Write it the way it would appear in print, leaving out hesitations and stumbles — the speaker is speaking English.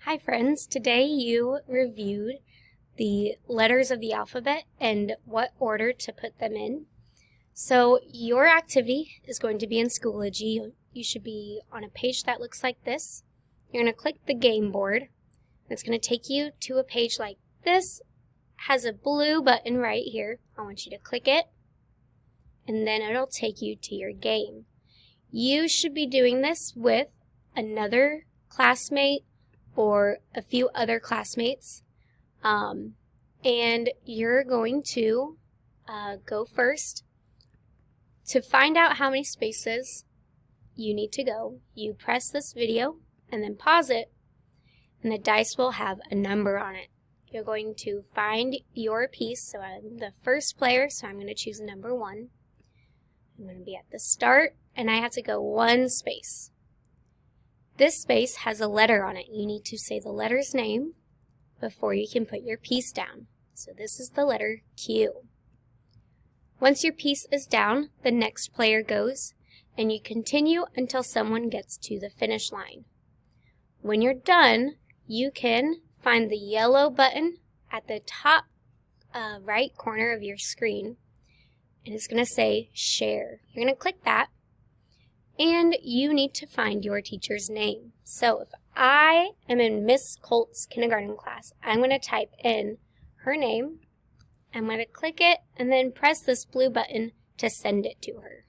Hi friends, today you reviewed the letters of the alphabet and what order to put them in. So your activity is going to be in Schoology. You should be on a page that looks like this. You're going to click the game board. It's going to take you to a page like this. Has a blue button right here. I want you to click it and then it'll take you to your game. You should be doing this with another classmate or a few other classmates, and you're going to go first. To find out how many spaces you need to go, you press this video and then pause it, and the dice will have a number on it. You're going to find your piece, so I'm the first player, so I'm going to choose number 1. I'm going to be at the start, and I have to go one space. This space has a letter on it. You need to say the letter's name before you can put your piece down. So this is the letter Q. Once your piece is down, the next player goes, and you continue until someone gets to the finish line. When you're done, you can find the yellow button at the top right corner of your screen, and it's going to say Share. You're going to click that. And you need to find your teacher's name. So if I am in Miss Colt's kindergarten class, I'm going to type in her name. I'm going to click it and then press this blue button to send it to her.